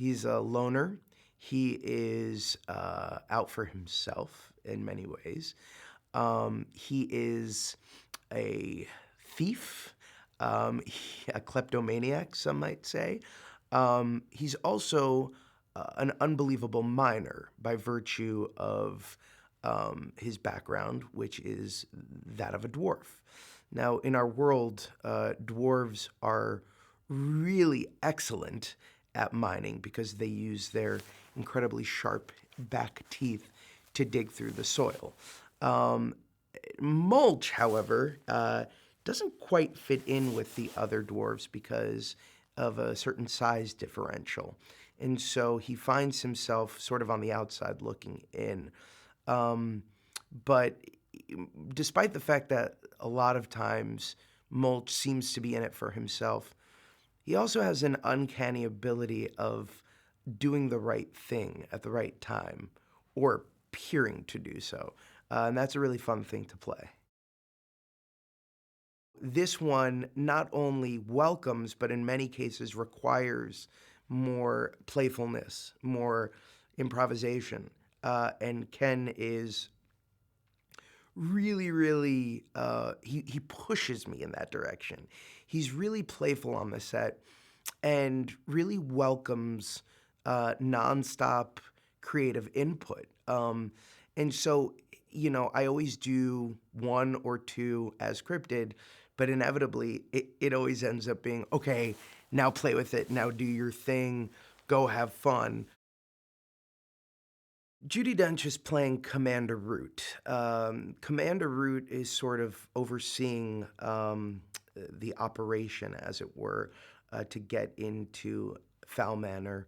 He's a loner. He is out for himself in many ways. He is a thief, a kleptomaniac, some might say. He's also an unbelievable miner by virtue of his background, which is that of a dwarf. Now, in our world, dwarves are really excellent at mining because they use their incredibly sharp back teeth to dig through the soil. Um, Mulch, however, doesn't quite fit in with the other dwarves because of a certain size differential. And so he finds himself sort of on the outside looking in. Um, but despite the fact that a lot of times Mulch seems to be in it for himself, he also has an uncanny ability of doing the right thing at the right time or appearing to do so. And that's a really fun thing to play. This one not only welcomes, but in many cases requires more playfulness, more improvisation. And Ken is he pushes me in that direction. He's really playful on the set and really welcomes nonstop creative input. And so, I always do one or two as scripted, but inevitably it always ends up being, okay, now play with it, now do your thing, go have fun. Judi Dench is playing Commander Root. Commander Root is sort of overseeing the operation, as it were, to get into Fowl Manor,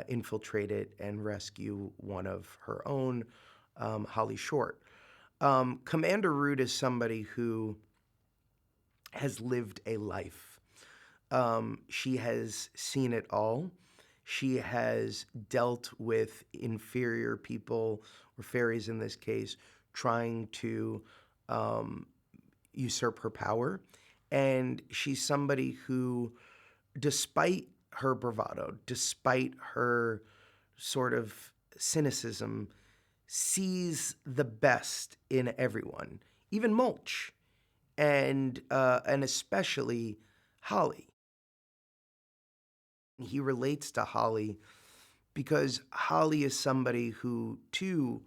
infiltrate it, and rescue one of her own, Holly Short. Commander Root is somebody who has lived a life. She has seen it all. She has dealt with inferior people, or fairies in this case, trying to usurp her power. And she's somebody who, despite her bravado, despite her sort of cynicism, sees the best in everyone, even Mulch, and especially Holly. He relates to Holly because Holly is somebody who, too,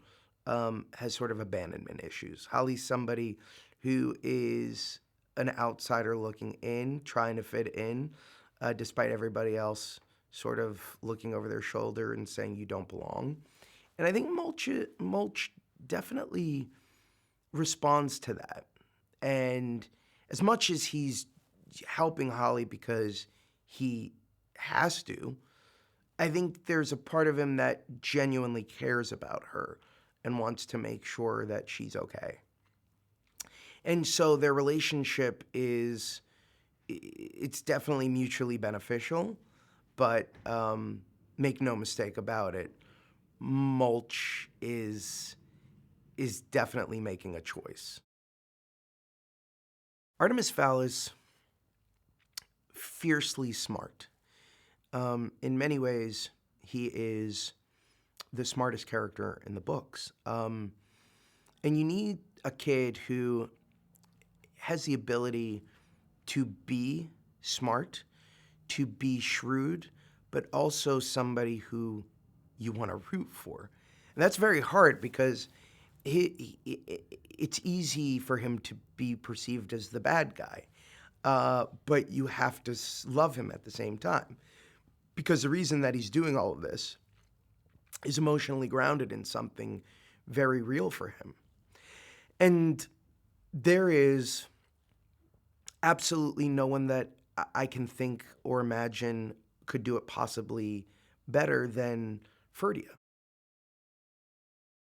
has sort of abandonment issues. Holly's somebody who is an outsider looking in, trying to fit in, despite everybody else sort of looking over their shoulder and saying, you don't belong. And I think Mulch definitely responds to that. And as much as he's helping Holly because he has to, I think there's a part of him that genuinely cares about her and wants to make sure that she's okay. And so their relationship it's definitely mutually beneficial, but make no mistake about it, Mulch is definitely making a choice. Artemis Fowl is fiercely smart. In many ways, he is the smartest character in the books. And you need a kid who has the ability to be smart, to be shrewd, but also somebody who you want to root for. And that's very hard because it's easy for him to be perceived as the bad guy. But you have to love him at the same time. Because the reason that he's doing all of this is emotionally grounded in something very real for him. And there is absolutely no one that I can think or imagine could do it possibly better than Ferdia.